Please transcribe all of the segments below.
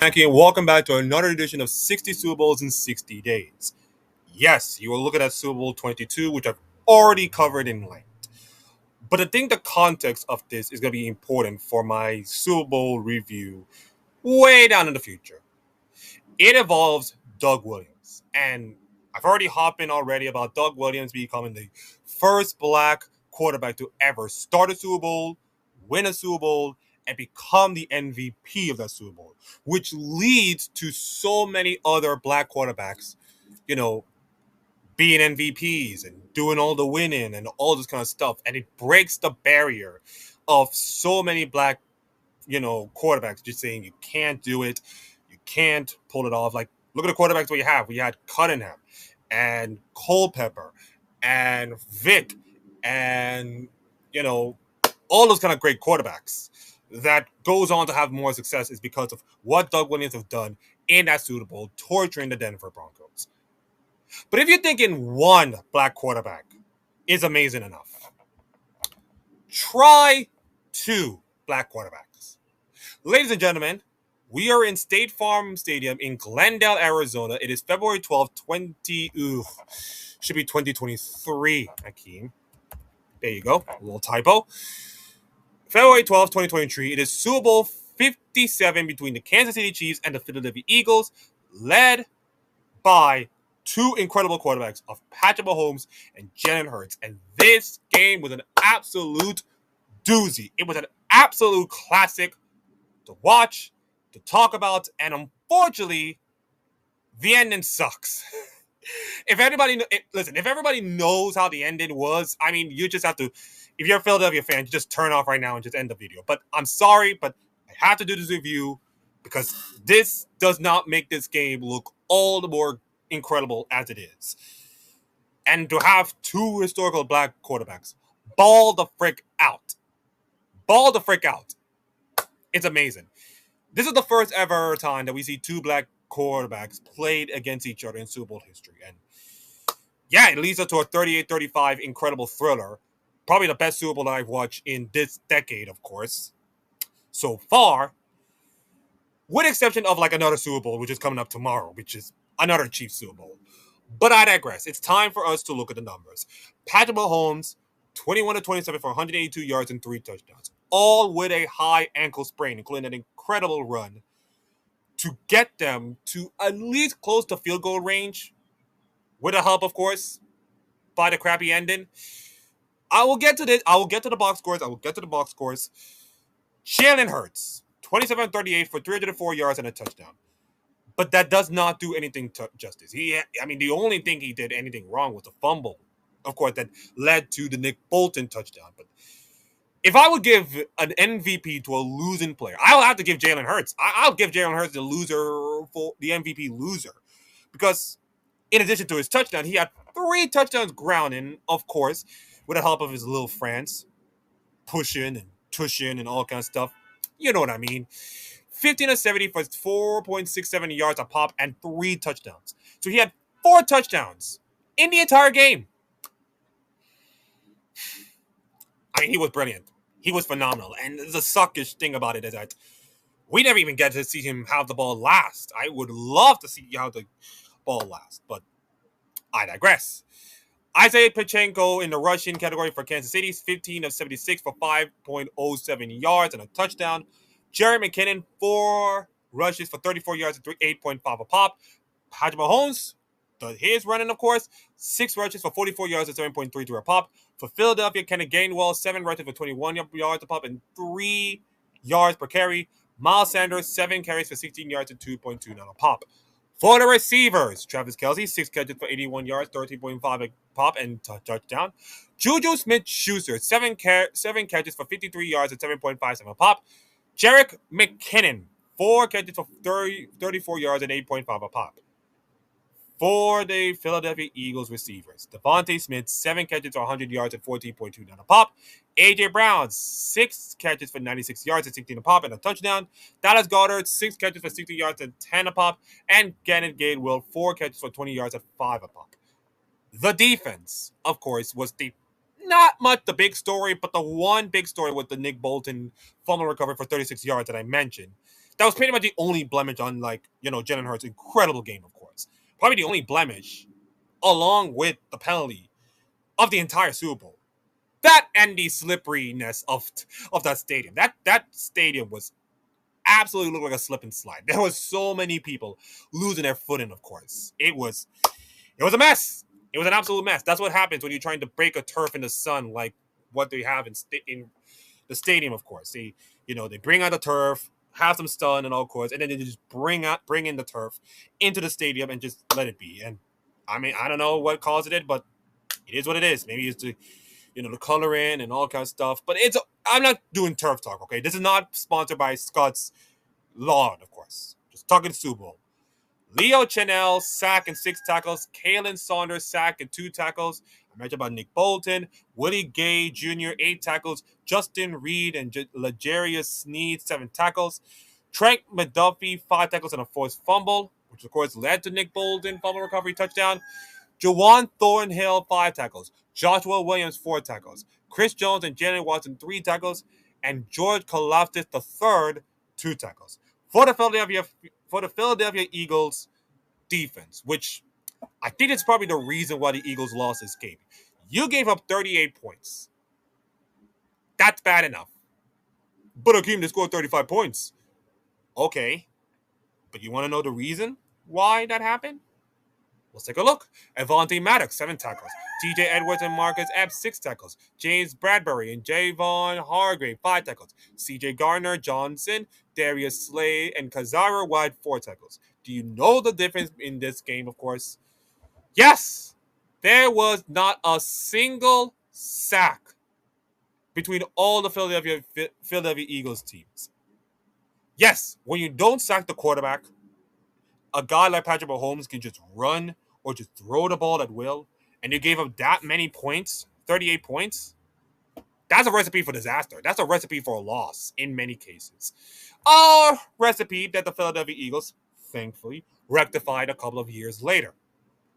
Thank you, and welcome back to another edition of 60 Super Bowls in 60 days. Yes, you are looking at Super Bowl 22, which I've already covered in length. But I think the context of this is going to be important for my Super Bowl review way down in the future. It involves Doug Williams. And I've already hopped in already about Doug Williams becoming the first black quarterback to ever start a Super Bowl, win a Super Bowl, and become the MVP of that Super Bowl, which leads to so many other black quarterbacks, you know, being MVPs and doing all the winning and all this kind of stuff. And it breaks the barrier of so many black, quarterbacks just saying you can't do it, you can't pull it off. Like, look at the quarterbacks we have. We had Cunningham and Culpepper and Vic and, you know, all those kind of great quarterbacks that goes on to have more success is because of what Doug Williams has done in that Super Bowl, torturing the Denver Broncos. But if you're thinking one black quarterback is amazing enough, try two black quarterbacks. Ladies and gentlemen, we are in State Farm Stadium in Glendale, Arizona. It is February 12th, should be 2023, Akeem. There you go, a little typo. February 12th, 2023. It is Super Bowl 57 between the Kansas City Chiefs and the Philadelphia Eagles, led by two incredible quarterbacks of Patrick Mahomes and Jalen Hurts. And this game was an absolute doozy. It was an absolute classic to watch, to talk about, and unfortunately, the ending sucks. If everybody knows how the ending was, I mean, you just have to. If you're a Philadelphia fan, you just turn off right now and just end the video. But I'm sorry, but I have to do this review because this does not make this game look all the more incredible as it is. And to have two historical black quarterbacks ball the frick out. Ball the frick out. It's amazing. This is the first ever time that we see two black quarterbacks played against each other in Super Bowl history. And yeah, it leads us to a 38-35 incredible thriller. Probably the best Super Bowl that I've watched in this decade, of course, so far. With exception of like another Super Bowl, which is coming up tomorrow, which is another Chiefs Super Bowl. But I digress. It's time for us to look at the numbers. Patrick Mahomes, 21-27 for 182 yards and 3 touchdowns, all with a high ankle sprain, including an incredible run to get them to at least close to field goal range, with the help, of course, by the crappy ending. I will get to this. I will get to the box scores. Jalen Hurts, 27-38 for 304 yards and a touchdown. But that does not do anything justice. The only thing he did anything wrong was a fumble, of course, that led to the Nick Bolton touchdown. But if I would give an MVP to a losing player, I'll have to give Jalen Hurts. I'll give Jalen Hurts the loser for the MVP loser. Because in addition to his touchdown, he had 3 touchdowns grounding, of course, with the help of his little friends, pushing and tushing and all kinds of stuff. You know what I mean. 15-70 for 4.67 yards a pop and 3 touchdowns. So he had 4 touchdowns in the entire game. I mean, he was brilliant. He was phenomenal. And the suckish thing about it is that we never even get to see him have the ball last. I would love to see how the ball lasts, but I digress. Isaiah Pacheco in the rushing category for Kansas City, 15-76 for 5.07 yards and a touchdown. Jerry McKinnon, 4 rushes for 34 yards and 8.5 a pop. Patrick Mahomes, his running, of course, 6 rushes for 44 yards and 7.33 a pop. For Philadelphia, Kenneth Gainwell, 7 rushes for 21 yards a pop and 3 yards per carry. Miles Sanders, 7 carries for 16 yards and 2.29 a pop. For the receivers, Travis Kelce, 6 catches for 81 yards, 13.5 a pop, and touchdown. Juju Smith-Schuster, 7 catches for 53 yards and 7.57 a pop. Jerick McKinnon, 4 catches for 34 yards and 8.5 a pop. For the Philadelphia Eagles receivers, Devontae Smith, 7 catches for 100 yards and 14.29 a pop. A.J. Brown, 6 catches for 96 yards and 16 a pop and a touchdown. Dallas Goedert, 6 catches for 60 yards and 10 a pop. And Kenneth Gainwell, 4 catches for 20 yards and 5 a pop. The defense, of course, was not much the big story, but the one big story was the Nick Bolton fumble recovery for 36 yards that I mentioned. That was pretty much the only blemish on, like, Jalen Hurts' incredible game, of course. Probably the only blemish, along with the penalty of the entire Super Bowl. That and the slipperiness of that stadium. That stadium was absolutely looked like a slip and slide. There was so many people losing their footing, of course. It was a mess. It was an absolute mess. That's what happens when you're trying to break a turf in the sun, like what they have in the stadium. Of course, they bring out the turf, have some stun and all course, and then they just bring in the turf into the stadium and just let it be. And I mean, I don't know what caused it, but it is what it is. Maybe it's the color in and all kinds of stuff. But I'm not doing turf talk. Okay, this is not sponsored by Scott's Lawn, of course. Just talking Super Bowl. Leo Chenell, sack and 6 tackles. Kalen Saunders, sack and 2 tackles. I mentioned about Nick Bolton. Willie Gay Jr., 8 tackles. Justin Reed and L'Jarius Sneed, 7 tackles. Trent McDuffie, 5 tackles and a forced fumble, which of course led to Nick Bolton fumble recovery touchdown. Jawan Thornhill, 5 tackles. Joshua Williams, 4 tackles. Chris Jones and Jalen Watson, 3 tackles. And George Kalafdis III, 2 tackles. For the Philadelphia Eagles defense, which I think it's probably the reason why the Eagles lost this game. You gave up 38 points. That's bad enough. But Akeem, they scored 35 points. Okay. But you want to know the reason why that happened? Let's take a look. Avonte Maddox, 7 tackles. TJ Edwards and Marcus Epps, 6 tackles. James Bradbury and Javon Hargrave, 5 tackles. CJ Gardner Johnson, Darius Slay, and Kazara White, 4 tackles. Do you know the difference in this game, of course? Yes! There was not a single sack between all the Philadelphia Eagles teams. Yes, when you don't sack the quarterback, a guy like Patrick Mahomes can just run or just throw the ball at will, and you gave up that many points, 38 points, that's a recipe for disaster. That's a recipe for a loss in many cases. A recipe that the Philadelphia Eagles, thankfully, rectified a couple of years later.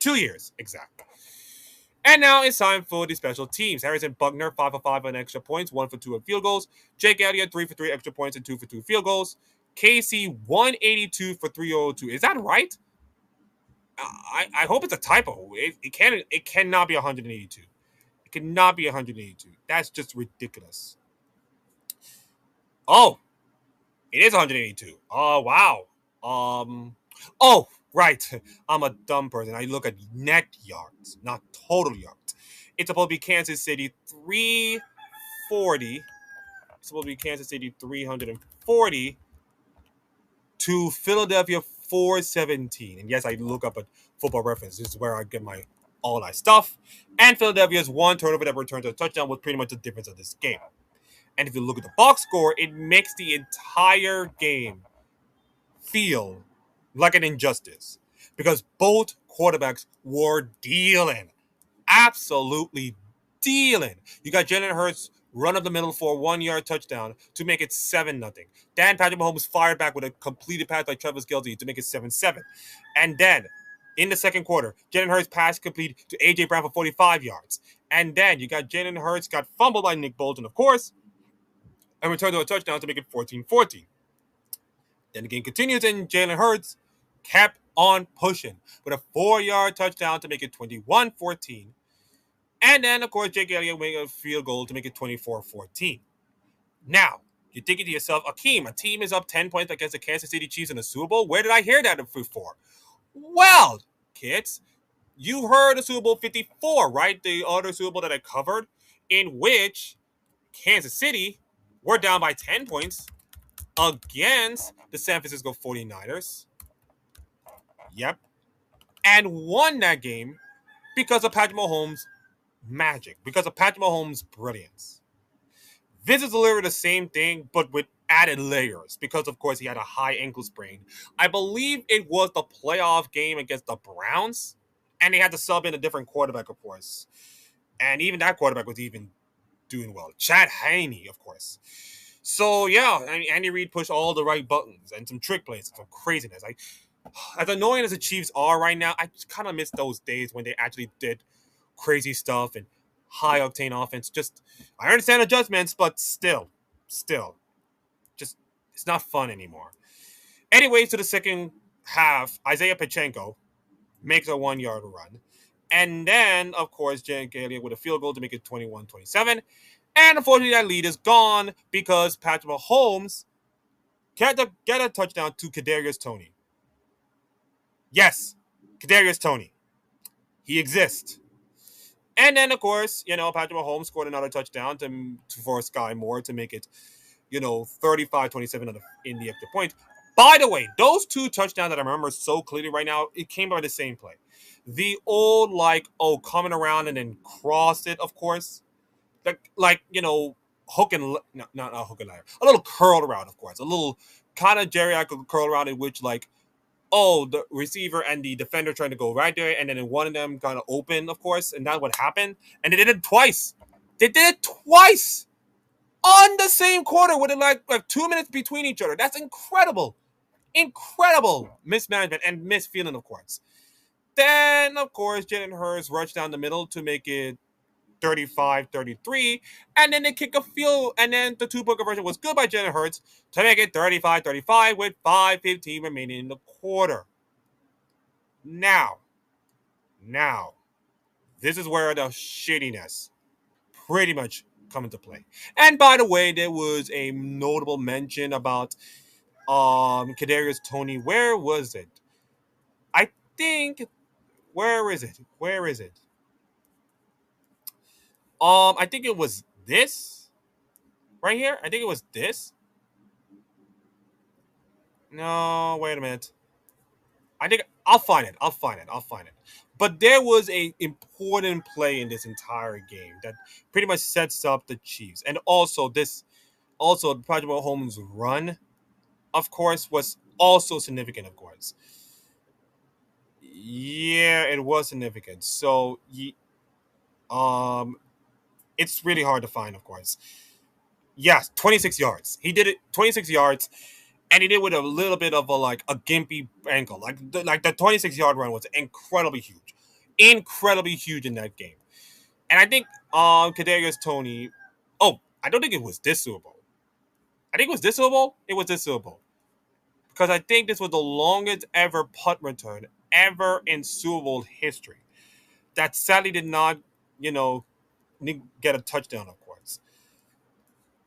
2 years, exactly. And now it's time for the special teams. Harrison Buckner, 5 for 5 on extra points, 1 for 2 on field goals. Jake Elliott, 3 for 3 extra points and 2 for 2 field goals. Casey, 182 for 302. Is that right? I hope it's a typo. It cannot be 182. It cannot be 182. That's just ridiculous. Oh, it is 182. Oh, wow. Oh, right. I'm a dumb person. I look at net yards, not total yards. It's supposed to be Kansas City 340. It's supposed to be Kansas City 340 to Philadelphia 417. And yes, I look up a Football Reference. This is where I get all my stuff. And Philadelphia's 1 turnover that returned to a touchdown was pretty much the difference of this game. And if you look at the box score, it makes the entire game feel like an injustice because both quarterbacks were dealing. Absolutely dealing. You got Jalen Hurts run up the middle for a 1-yard touchdown to make it 7-0. Then Patrick Mahomes fired back with a completed pass by Travis Kelce to make it 7-7. And then in the second quarter, Jalen Hurts pass complete to A.J. Brown for 45 yards. And then you got Jalen Hurts got fumbled by Nick Bolton, of course, and returned to a touchdown to make it 14-14. Then the game continues, and Jalen Hurts kept on pushing with a 4-yard touchdown to make it 21-14. And then, of course, Jake Elliott made a field goal to make it 24-14. Now, you're thinking to yourself, Akeem, a team is up 10 points against the Kansas City Chiefs in the Super Bowl? Where did I hear that before? Well, kids, you heard of Super Bowl 54, right? The other Super Bowl that I covered, in which Kansas City were down by 10 points against the San Francisco 49ers. Yep. And won that game because of Patrick Mahomes' magic, because of Patrick Mahomes' brilliance. This is literally the same thing, but with added layers, because, of course, he had a high ankle sprain. I believe it was the playoff game against the Browns, and they had to sub in a different quarterback, of course. And even that quarterback was even doing well. Chad Henne, of course. So, yeah, Andy Reid pushed all the right buttons and some trick plays and some craziness. As annoying as the Chiefs are right now, I kind of miss those days when they actually did crazy stuff and high-octane offense. I understand adjustments, but still, just, it's not fun anymore. Anyways, to the second half, Isaiah Pachenko makes a 1 yard run. And then, of course, Jan Elliott with a field goal to make it 21-27. And unfortunately, that lead is gone because Patrick Mahomes get a touchdown to Kadarius Toney. Yes, Kadarius Toney. He exists. And then, of course, Patrick Mahomes scored another touchdown for Sky Moore to make it, 35-27 in the extra point. By the way, those two touchdowns that I remember so clearly right now, it came by the same play. The old, coming around and then cross it, of course. Hook and, no, not hook and ladder. A little curl around, of course. A little kind of geriatric curl around in which, the receiver and the defender trying to go right there, and then one of them kind of open, of course, and that's what happened. And they did it twice. They did it twice on the same quarter with like 2 minutes between each other. That's incredible. Incredible mismanagement and misfeeling, of course. Then, of course, Jalen Hurts rushed down the middle to make it 35-33, and then they kick a field, and then the two-point conversion was good by Jalen Hurts to make it 35-35 with 5:15 remaining in the quarter. Now, this is where the shittiness pretty much come into play. And by the way, there was a notable mention about Kadarius Toney. Where was it? I think, where is it? I think it was this right here. I think it was this. No, wait a minute. I think I'll find it. But there was a important play in this entire game that pretty much sets up the Chiefs, and also Patrick Mahomes' run, of course, was also significant. Of course, yeah, it was significant. So, it's really hard to find, of course. Yes, 26 yards. He did it 26 yards, and he did it with a little bit of a gimpy ankle. The 26-yard run was incredibly huge in that game. And I think Kadarius Toney. Oh, I don't think it was this Super Bowl. I think it was this Super Bowl. It was this Super Bowl because I think this was the longest ever punt return ever in Super Bowl history. That sadly did not, get a touchdown, of course.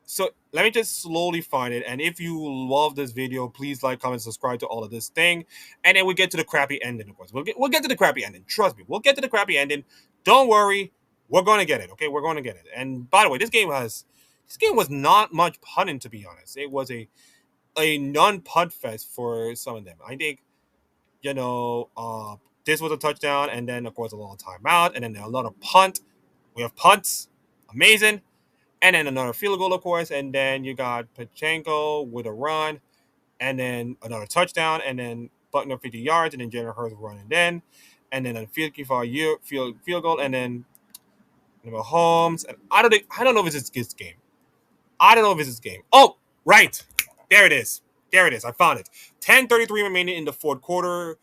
So let me just slowly find it. And if you love this video, please like, comment, subscribe to all of this thing. And then we get to the crappy ending, of course. We'll get to the crappy ending. Trust me, we'll get to the crappy ending. Don't worry, we're going to get it. Okay, we're going to get it. And by the way, this game was not much punting, to be honest. It was a non-punt fest for some of them. I think, this was a touchdown, and then of course a long timeout, and then another punt. We have punts, amazing. And then another field goal, of course. And then you got Pachenko with a run. And then another touchdown. And then Buckner 50 yards. And then Jalen Hurts running then. And then a field goal. And then Mahomes. And I don't know if it's this game. Oh, right. There it is. I found it. 10:33 remaining in the fourth quarter.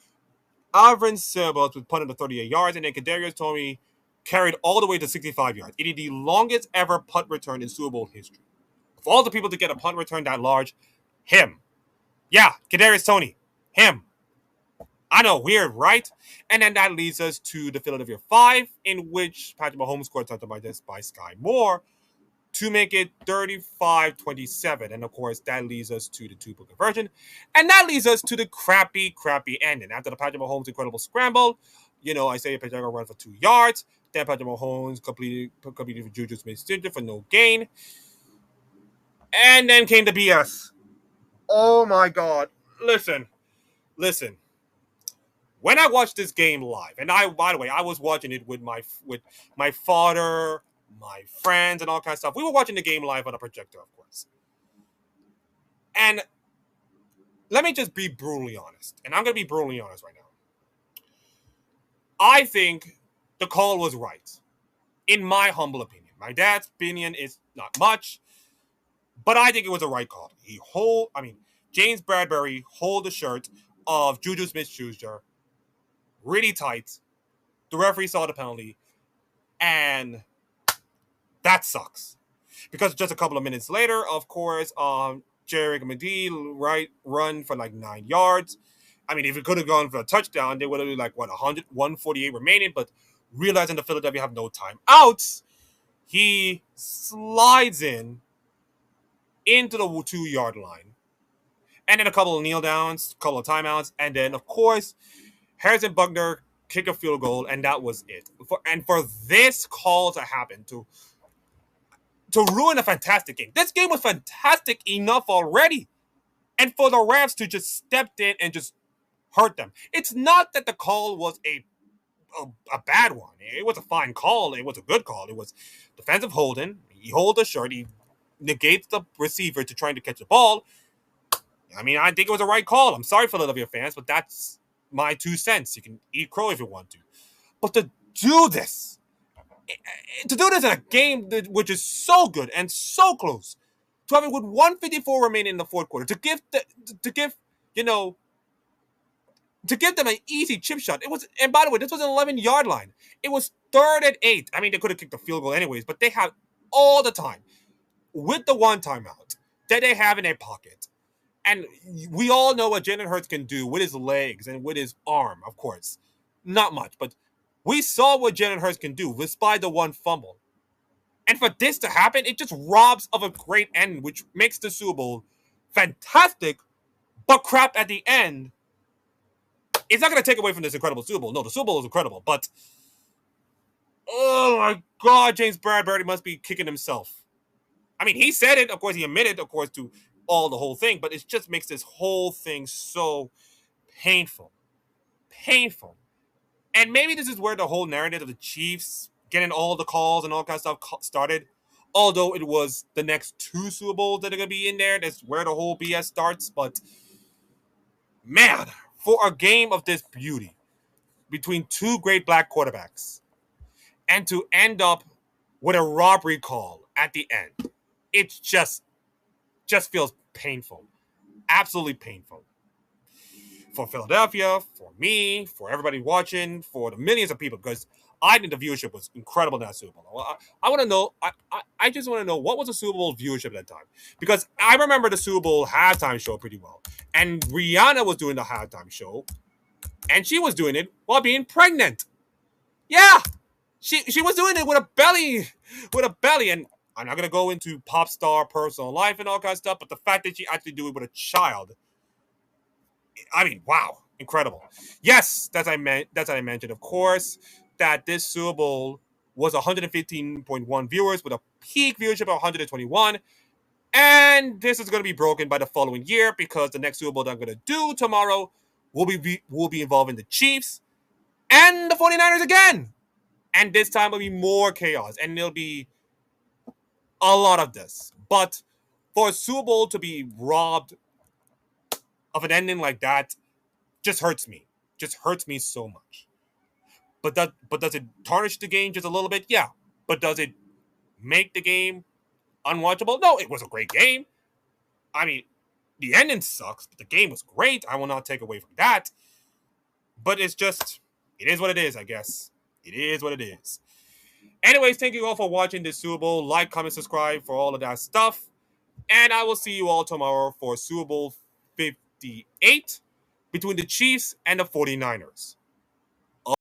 Alvin Sebas was punted to 38 yards. And then Kadarius Toney carried all the way to 65 yards. It is the longest ever punt return in Super Bowl history. Of all the people to get a punt return that large, him. Yeah, Kadarius Toney. Him. I know, weird, right? And then that leads us to the Philadelphia 5, in which Patrick Mahomes scored a touchdown by Sky Moore to make it 35-27. And of course, that leads us to the two-point conversion. And that leads us to the crappy ending. After the Patrick Mahomes incredible scramble, Isaiah Pacheco run for 2 yards. Then Patrick Mahomes completed for Juju Smith-Schuster for no gain. And then came the BS. Oh my God. Listen. When I watched this game live, and by the way, I was watching it with my father, my friends, and all kinds of stuff. We were watching the game live on a projector, of course. And let me just be brutally honest. And I'm going to be brutally honest right now. I think the call was right, in my humble opinion. My dad's opinion is not much, but I think it was the right call. James Bradbury hold the shirt of Juju Smith-Schuster really tight. The referee saw the penalty, and that sucks. Because just a couple of minutes later, of course, Jerick McGee run for like 9 yards. I mean, if it could have gone for a touchdown, they would have been like what 148 remaining. But realizing the Philadelphia have no timeouts, he slides into the 2 yard line, and then a couple of kneel downs, a couple of timeouts, and then of course Harrison Buckner kick a field goal, and that was it. For this call to happen to ruin a fantastic game. This game was fantastic enough already. And for the refs to just step in and just hurt them. It's not that the call was a bad one. It was a fine call. It was a good call. It was defensive holding. He holds the shirt. He negates the receiver to trying to catch the ball. I mean, I think it was a right call. I'm sorry, Philadelphia fans, but that's my 2 cents. You can eat crow if you want to. But to do this in a game which is so good and so close, to have it with 154 remaining in the fourth quarter, to give them an easy chip shot. It was, and by the way, this was an 11-yard line. It was 3rd and 8. I mean, they could have kicked the field goal anyways, but they had all the time with the one timeout that they have in their pocket. And we all know what Jalen Hurts can do with his legs and with his arm, of course. Not much, but we saw what Jalen Hurts can do despite the one fumble. And for this to happen, it just robs of a great end, which makes the Super Bowl fantastic, but crap at the end. It's not going to take away from this incredible Super Bowl. No, the Super Bowl is incredible, but oh my God, James Bradbury must be kicking himself. I mean, he said it. Of course, he admitted, of course, to the whole thing, but it just makes this whole thing so painful. Painful. And maybe this is where the whole narrative of the Chiefs getting all the calls and all kind of stuff started. Although it was the next 2 Super Bowls that are going to be in there. That's where the whole BS starts. But, man, for a game of this beauty between 2 great black quarterbacks and to end up with a robbery call at the end, it just feels painful. Absolutely painful. For Philadelphia, for me, for everybody watching, for the millions of people, because I think the viewership was incredible in that Super Bowl. I want to know, I just want to know what was the Super Bowl viewership at that time. Because I remember the Super Bowl halftime show pretty well. And Rihanna was doing the halftime show. And she was doing it while being pregnant. Yeah. She was doing it with a belly. And I'm not going to go into pop star personal life and all kinds of stuff, but the fact that she actually do it with a child, I mean, wow, incredible. Yes, that's what I mentioned, of course, that this Super Bowl was 115.1 viewers with a peak viewership of 121. And this is going to be broken by the following year because the next Super Bowl that I'm going to do tomorrow will be involving the Chiefs and the 49ers again. And this time will be more chaos. And there'll be a lot of this. But for a Super Bowl to be robbed of an ending like that just hurts me. Just hurts me so much. But does it tarnish the game just a little bit? Yeah. But does it make the game unwatchable? No, it was a great game. I mean, the ending sucks, but the game was great. I will not take away from that. But it is what it is, I guess. It is what it is. Anyways, thank you all for watching this Super Bowl. Like, comment, subscribe for all of that stuff. And I will see you all tomorrow for Super Bowl 58 between the Chiefs and the 49ers.